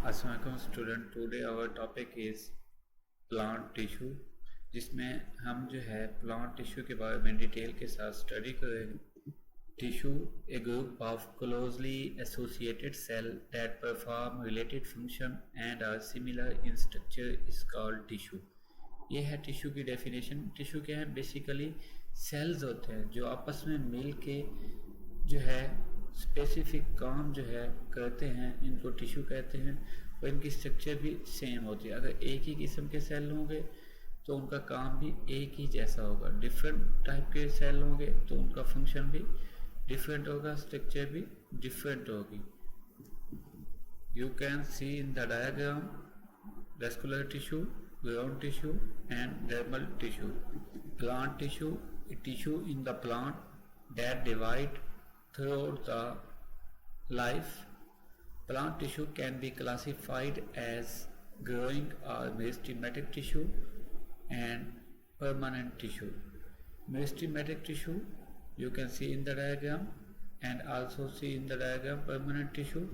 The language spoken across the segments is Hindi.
अस्सलाम student, today our topic is plant tissue, जिसमें हम जो है प्लांट टिश्यू के बारे में डिटेल के साथ स्टडी करेंगे। Tissue a group of closely associated cell that perform related function and are similar in structure is called tissue. ये है टिश्यू की डेफिनेशन। टिश्यू क्या है? बेसिकली सेल्स होते हैं जो आपस में मिल के जो है स्पेसिफिक काम जो है करते हैं, इनको टिश्यू कहते हैं। और इनकी स्ट्रक्चर भी सेम होती है। अगर एक ही किस्म के सेल होंगे तो उनका काम भी एक ही जैसा होगा। डिफरेंट टाइप के सेल होंगे तो उनका फंक्शन भी डिफरेंट होगा, स्ट्रक्चर भी डिफरेंट होगी। You can see in the diagram vascular tissue, ground tissue and dermal tissue. Plant tissue, a tissue in the plant that divide throughout the life. Plant tissue can be classified as growing or meristematic tissue and permanent tissue. Meristematic tissue you can see in the diagram, and also see in the diagram permanent tissue.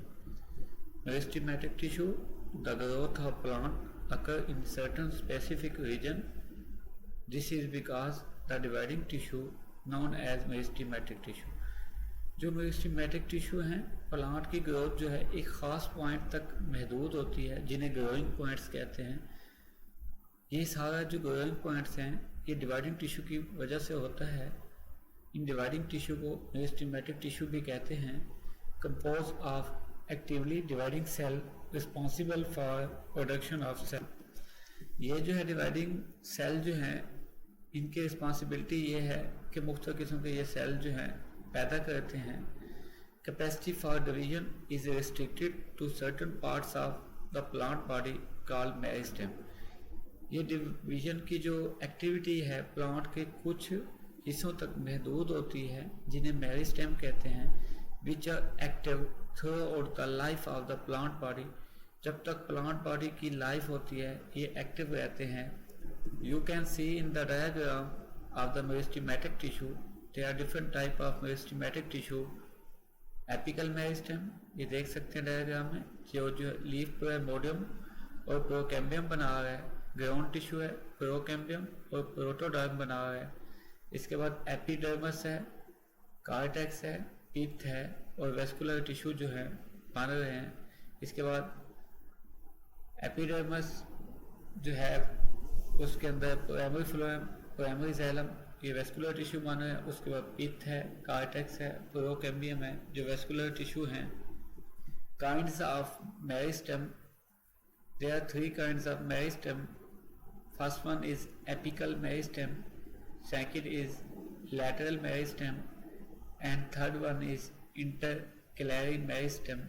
Meristematic tissue, the growth of plant occur in certain specific region. This is because the dividing tissue known as meristematic tissue. जो मेरिस्टेमेटिक टिश्यू हैं, प्लांट की ग्रोथ जो है एक ख़ास पॉइंट तक महदूद होती है, जिन्हें ग्रोइंग पॉइंट्स कहते हैं। ये सारा जो ग्रोइंग पॉइंट्स हैं ये डिवाइडिंग टिश्यू की वजह से होता है। इन डिवाइडिंग टिश्यू को मेरिस्टेमेटिक टिश्यू भी कहते हैं। Compose of actively dividing cell responsible for production of cell. ये जो है डिवाइडिंग सेल जो हैं, इनकी रिस्पॉन्सिबिलिटी ये है कि मुख्तलिफ किस्म के ये सेल जो हैं पैदा करते हैं। Capacity for division is restricted to certain parts of the plant body called meristem. ये डिवीजन की जो एक्टिविटी है प्लांट के कुछ हिस्सों तक महदूद होती है, जिन्हें मेरिस्टेम कहते हैं। Which are active throughout the life of the plant body. जब तक प्लांट बॉडी की लाइफ होती है ये एक्टिव रहते हैं। You can see in the diagram of the meristematic tissue there are different type of meristematic tissue. Apical meristem, ये देख सकते हैं डायग्राम में, जो लीफ प्राइमोडियम और प्रोकैम्बियम बना रहा है। ग्राउंड टिश्यू है प्रोकैम्बियम और प्रोटोडर्म बना रहा है। इसके बाद एपिडर्मस है, कार्टेक्स है, पिथ है और वेस्कुलर टिश्यू जो है बन रहे हैं। इसके बाद एपिडर्मस जो है उसके अंदर प्राइमरी फ्लोएम, प्राइमरी ज़ैलम, ये वेस्कुलर टिश्यू बन रहे हैं। उसके बाद पिथ है, कार्टेक्स है, प्रोकैम्बियम है जो वेस्कुलर टिश्यू हैं। Kinds of meristem, there are 3 kinds of meristem. First one is apical meristem, second is lateral meristem and third one is intercalary meristem.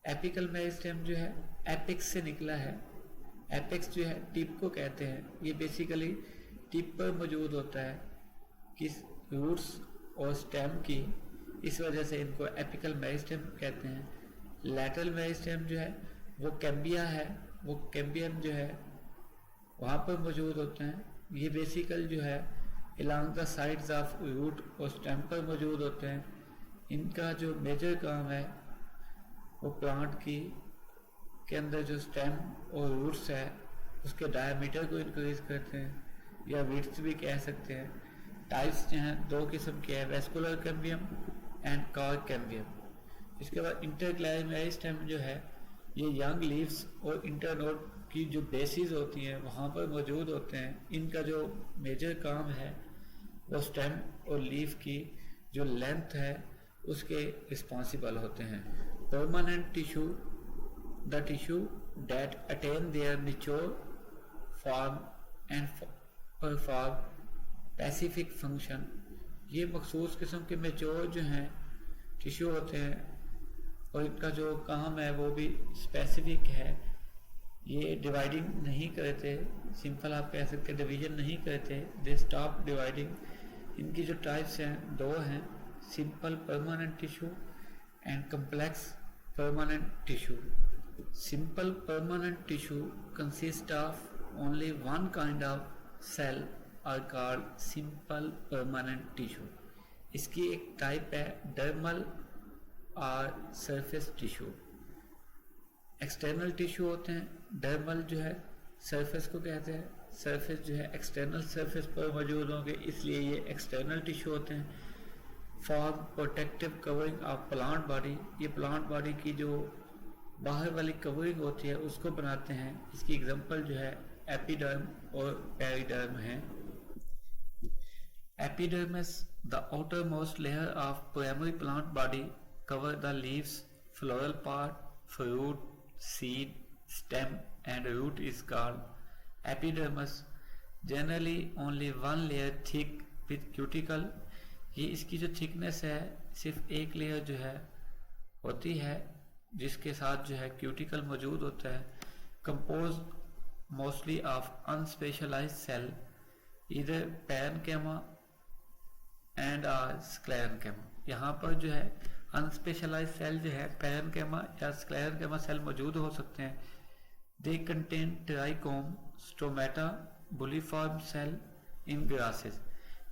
Apical meristem जो है एपिक्स से निकला है। एपिक्स जो है टिप को कहते हैं। ये बेसिकली टिप पर मौजूद होता है किस रूट्स और स्टेम की, इस वजह से इनको एपिकल मेरिस्टेम कहते हैं। लैटरल मेरिस्टेम जो है वो कैम्बिया है, वो कैम्बियम जो है वहाँ पर मौजूद होते हैं। ये बेसिकल जो है along the sides of root और स्टेम पर मौजूद होते हैं। इनका जो मेजर काम है वो प्लांट की के अंदर जो स्टेम और रूट्स है उसके डायमीटर को इंक्रीज करते हैं, या विड्थ भी कह सकते हैं। टाइप्स जो हैं 2 किस्म के हैं, vascular cambium and chord cambium. इसके बाद इंटरक्लैरी मेरिस्टेम जो है ये यंग लीव्स और इंटरनोड की जो बेसिस होती हैं वहाँ पर मौजूद होते हैं। इनका जो मेजर काम है वो स्टेम और लीफ की जो लेंथ है उसके रिस्पॉन्सिबल होते हैं। Permanent tissue, the tissue that attain their mature form and perform specific function. ये मखसूस किस्म के मैच्योर जो हैं टिश्यू होते हैं और इनका जो काम है वो भी स्पेसिफिक है। ये डिवाइडिंग नहीं करते, सिंपल आप कह सकते हैं डिवीजन नहीं करते, दे स्टॉप डिवाइडिंग। इनकी जो टाइप्स हैं 2 हैं, simple permanent tissue and complex permanent tissue. Simple permanent tissue consist of only one kind of cell are called simple permanent tissue. इसकी एक टाइप है डर्मल और सरफेस टिश्यू। एक्सटर्नल टिश्यू होते हैं, डर्मल जो है सरफेस को कहते हैं, सरफेस जो है एक्सटर्नल सरफेस पर मौजूद होंगे, इसलिए ये एक्सटर्नल टिश्यू होते हैं। Form protective covering of plant body, ये प्लांट बॉडी की जो बाहर वाली कवरिंग होती है उसको बनाते हैं। इसकी एग्जांपल जो है एपिडर्म और पेरिडर्म है। Epidermis, the outermost layer of primary plant body, cover the leaves, floral part, fruit, seed, stem and root is called epidermis. Generally only one layer thick with cuticle. ये इसकी जो थिकनेस है सिर्फ एक लेयर जो है होती है जिसके साथ जो है क्यूटिकल मौजूद होता है। कंपोज मोस्टली ऑफ अनस्पेशलाइज्ड सेल, इधर पैरेन्केमा एंड स्क्लेरेन्केमा। यहाँ पर जो है अनस्पेशलाइज्ड सेल जो है पैरेन्केमा या स्क्लेरेन्केमा सेल मौजूद हो सकते हैं। They contain trichome, stomata, bulliform cell in grasses.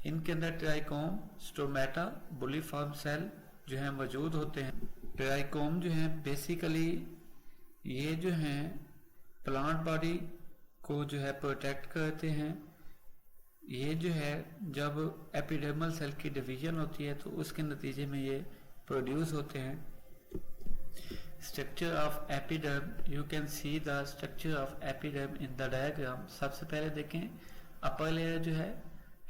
इनके अंदर ट्राइकोम, स्टोमेटा, बुलीफॉर्म सेल जो है मौजूद होते हैं। ट्राइकोम जो है बेसिकली ये जो है प्लांट बॉडी को जो है प्रोटेक्ट करते हैं। ये जो है जब एपिडर्मल सेल की डिवीजन होती है तो उसके नतीजे में ये प्रोड्यूस होते हैं। Structure of epiderm, you can see the structure of epiderm in the diagram. सबसे पहले देखें अपर लेयर जो है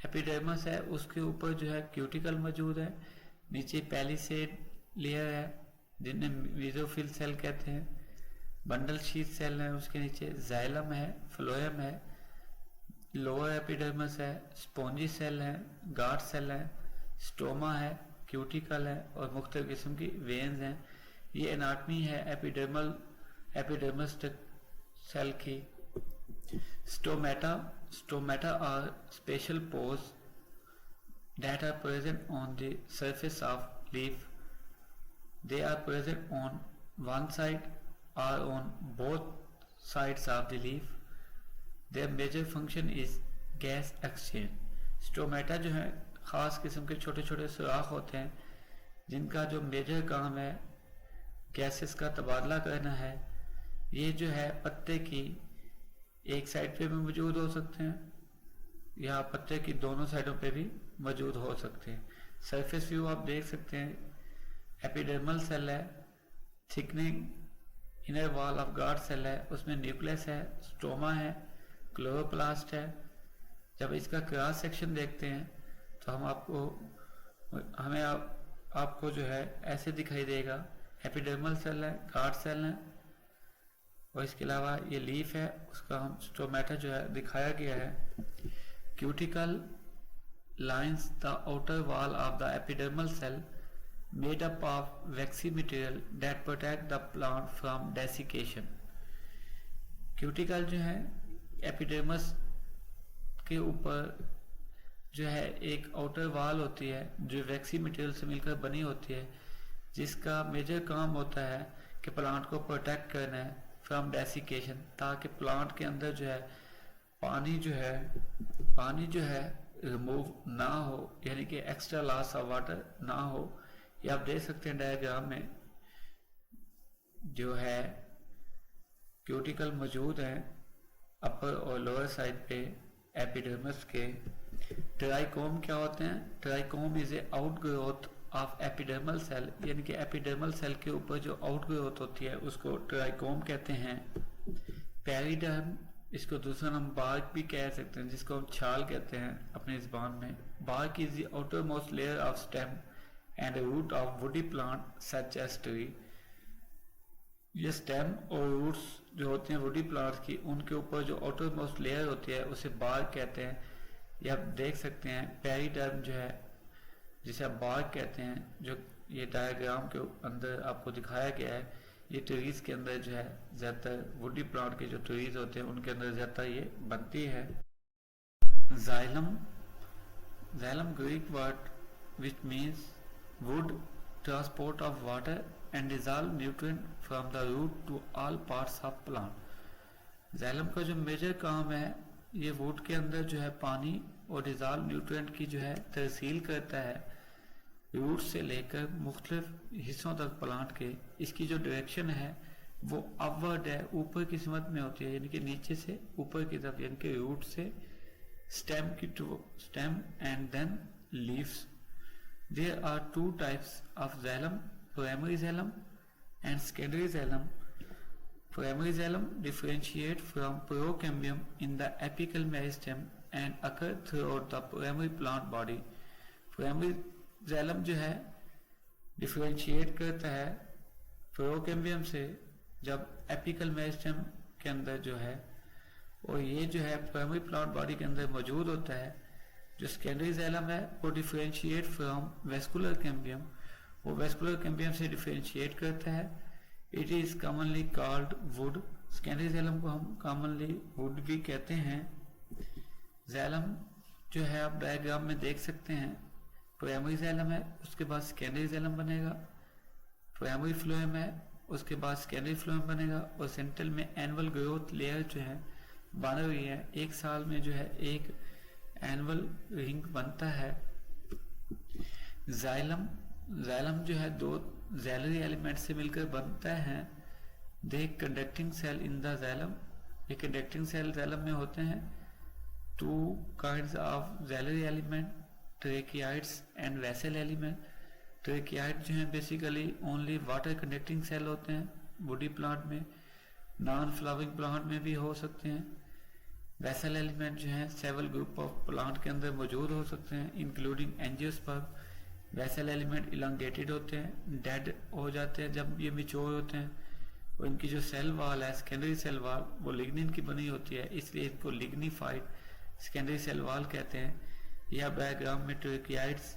एपिडर्मस है, उसके ऊपर जो है क्यूटिकल मौजूद है, नीचे पैलिसेड लेयर है जिन्हें मेसोफिल सेल कहते हैं, बंडल शीथ सेल है, उसके नीचे जाइलम है, फ्लोएम है, लोअर एपिडर्मिस है, स्पॉन्जी सेल है, गार्ड सेल है, स्टोमा है, क्यूटिकल है और मुख्तलिफ किस्म की वेन्स हैं। ये एनाटमी है एपिडर्मिस सेल की। Stomata are special pores that are present on the surface of leaf. They are present on one side or on both sides of the leaf. Their major function is gas exchange. Stomata जो है ख़ास किस्म के छोटे छोटे सुराख होते हैं जिनका जो मेजर काम है गैसेस का तबादला करना है। ये जो है पत्ते की एक साइड पे भी मौजूद हो सकते हैं या पत्ते की दोनों साइडों पे भी मौजूद हो सकते हैं। सरफेस व्यू आप देख सकते हैं, एपिडर्मल सेल है, thickening inner wall of guard cell है, उसमें न्यूक्लियस है, स्टोमा है, क्लोरोप्लास्ट है। जब इसका क्रॉस सेक्शन देखते हैं तो आपको जो है ऐसे दिखाई देगा, एपिडर्मल सेल है, गार्ड सेल है और इसके अलावा ये लीफ है, उसका हम स्टोमेटा जो है दिखाया गया है। Cuticle lines the outer wall of the epidermal cell made up of waxy material that protect the plant from desiccation. Cuticle जो है एपिडर्मस के ऊपर जो है एक आउटर वॉल होती है जो वैक्सी मटेरियल से मिलकर बनी होती है, जिसका मेजर काम होता है कि प्लांट को प्रोटेक्ट करना है फ्रॉम डेसिकेशन, ताकि प्लांट के अंदर जो है पानी जो है रिमूव ना हो, यानी कि एक्स्ट्रा लॉस ऑफ वाटर ना हो। ये आप देख सकते हैं डायग्राम में जो है क्यूटिकल मौजूद है अपर और लोअर साइड पे एपिडर्मिस के। ट्राइकोम क्या होते हैं? Trichome is a outgrowth of epidermal cell, यानी कि एपिडर्मल सेल के ऊपर जो आउटग्रोथ होती है उसको ट्राइकोम कहते हैं। पेरिडर्म, इसको दूसरा नाम बार्क भी कह सकते हैं, जिसको हम छाल कहते हैं अपनी ज़बान में। Bark is the outermost layer of stem and root of woody plant such as tree. ये स्टेम और रूट्स जो होते हैं वुडी प्लांट्स की, उनके ऊपर जो आउटर मोस्ट लेयर होती है उसे बार्क कहते हैं। ये आप देख सकते हैं पेरिडर्म जो है जिसे आप बार्क कहते हैं, जो ये डायग्राम के अंदर आपको दिखाया गया है। ये ट्रीज के अंदर जो है ज़्यादातर वुडी प्लांट के जो ट्रीज होते हैं उनके अंदर ज़्यादातर ये बनती है। Xylem Greek word which means wood, transport of water and dissolve nutrient from the root to all parts of plant. जाइलम का जो मेजर काम है ये वुड के अंदर जो है पानी और डिजॉल्व न्यूट्रिएंट की जो है तरसील करता है रूट से लेकर मुख्तलिफ हिस्सों तक प्लांट के। इसकी जो डायरेक्शन है वो अपवर्ड है, ऊपर की समत में होती है, यानी कि नीचे से ऊपर की तरफ, यानी कि रूट से स्टेम की to stem and then leaves. There are two types of xylem, primary xylem and secondary xylem. Primary xylem differentiate from procambium in the apical meristem and occur throughout the primary plant body. Primary xylem जो है डिफरेंशिएट करता है प्रोकैम्बियम से जब एपिकल मेरिस्टेम के अंदर जो है, और ये जो है प्राइमरी प्लांट बॉडी के अंदर मौजूद होता है. जो सेकेंडरी xylem है वो डिफरेंशिएट फ्रॉम वेस्कुलर कैम्बियम, वो वेस्कुलर कैम्बियम से डिफरेंशिएट करता है. It is commonly called would. Secondary xylem को हम कॉमनली वुड भी कहते हैं. xylem जो है आप डायग्राम में देख सकते हैं, प्राइमरी xylem है, उसके बाद सेकेंडरी xylem बनेगा, प्राइमरी फ्लोएम है, उसके बाद सेकेंडरी फ्लोएम बनेगा, और सेंट्रल में एनुअल ग्रोथ लेयर जो है बन रही है. एक साल में जो है एक एनुअल रिंग बनता है. जाइलम जो है दो जैलरी एलिमेंट से मिलकर बनता है. The conducting cell in the xylem, ये कंडक्टिंग सेल जाइलम में होते हैं. Two kinds of xylary element, tracheids and vessel element. Tracheid जो है basically only water conducting cell होते हैं वुडी प्लांट में, नॉन फ्लावरिंग प्लांट में भी हो सकते हैं. वेसल एलिमेंट जो है सेवरल ग्रुप ऑफ प्लांट के अंदर मौजूद हो सकते हैं including angiosperm. Vessel element elongated होते हैं, डेड हो जाते हैं जब ये मैच्योर होते हैं, और इनकी जो सेल वाल है सेकेंडरी सेल वाल वो लिग्निन की बनी होती है, इसलिए इनको लिग्निफाइड सेकेंडरी सेल वाल कहते हैं. यह डायग्राम में ट्रेकियाइड्स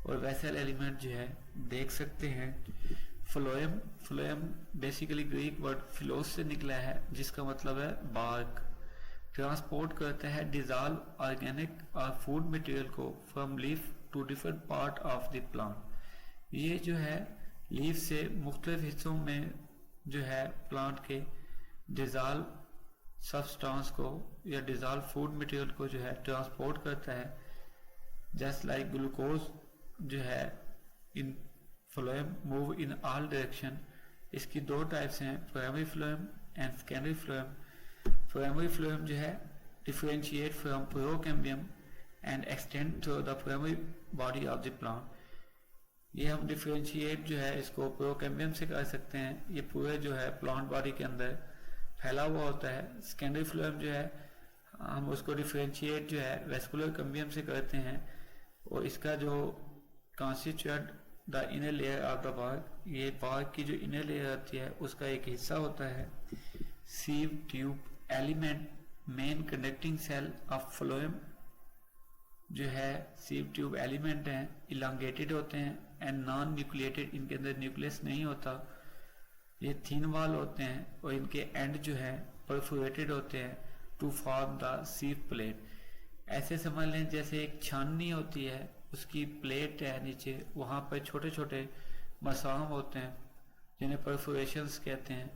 और वेसल एलिमेंट जो है देख सकते हैं. फ्लोएम बेसिकली ग्रीक वर्ड फिलोस से निकला है जिसका मतलब है बार्क. ट्रांसपोर्ट करता है डिजॉल्व ऑर्गेनिक और फूड मटेरियल को from leaf to different part of the plant. ये जो है लीफ से मुख्तलिफ हिस्सों में जो है प्लांट के डिजॉल्व सब्सटेंस को या डिजॉल्व फूड मटेरियल को जो है ट्रांसपोर्ट करता है. जस्ट लाइक ग्लूकोज जो है in phloem move in all direction. इसकी दो टाइप्स हैं, primary phloem and secondary phloem. Primary phloem जो है differentiate from procambium and extend through the primary body of the plant. ये हम डिफरेंशिएट जो है इसको प्रोकैम्बियम से कर सकते हैं, ये पूरे जो है प्लांट बॉडी के अंदर फैला हुआ होता है. सेकेंडरी फ्लोएम जो है हम उसको डिफरेंशिएट जो है वेस्कुलर कैम्बियम से करते हैं, और इसका जो constitute the inner layer of the bark, ये बार्क की जो इनर लेयर आती है उसका एक हिस्सा होता है. Sieve tube element main conducting cell of phloem जो है सीव ट्यूब एलिमेंट हैं, इलांगेटेड होते हैं एंड नॉन न्यूक्लिएटेड, इनके अंदर न्यूक्लियस नहीं होता. ये थिन वाल होते हैं और इनके एंड जो है परफोरेटेड होते हैं to form the sieve plate. ऐसे समझ लें जैसे एक छाननी होती है, उसकी प्लेट है नीचे, वहाँ पर छोटे छोटे मसाम होते हैं जिन्हें परफोरेशंस कहते हैं.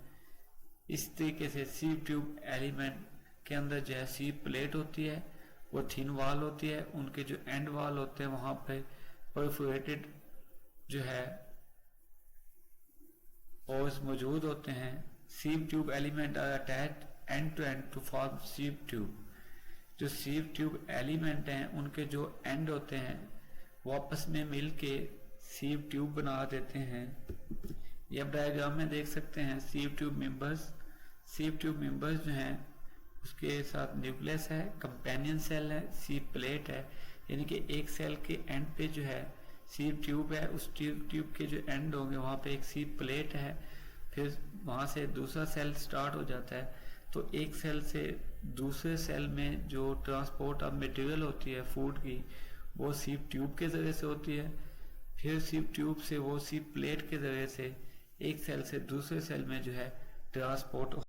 इस तरीके से सीव ट्यूब एलिमेंट के अंदर जो है सीव प्लेट होती है, वो थिन वाल होती है, उनके जो एंड वाल होते हैं वहाँ पे परफोरेटेड जो है पोर्स मौजूद होते हैं. Sieve tube element are attached end to end to form sieve tube. जो सीव ट्यूब एलिमेंट हैं उनके जो एंड होते हैं वो आपस में मिल के सीव ट्यूब बना देते हैं. ये आप डायग्राम में देख सकते हैं sieve tube members. Sieve tube members जो हैं उसके साथ न्यूक्लियस है, कंपेनियन सेल है, सीव प्लेट है, यानी कि एक सेल के एंड पे जो है सीव ट्यूब है, उस ट्यूब के जो एंड होंगे वहाँ पे एक सीव प्लेट है, फिर वहाँ से दूसरा सेल स्टार्ट हो जाता है. तो एक सेल से दूसरे सेल में जो ट्रांसपोर्ट ऑफ मटेरियल होती है फूड की वो सीव ट्यूब के ज़रिए से होती है. फिर सीव ट्यूब से वो सीव प्लेट के ज़रिए से एक सेल से दूसरे सेल में जो है ट्रांसपोर्ट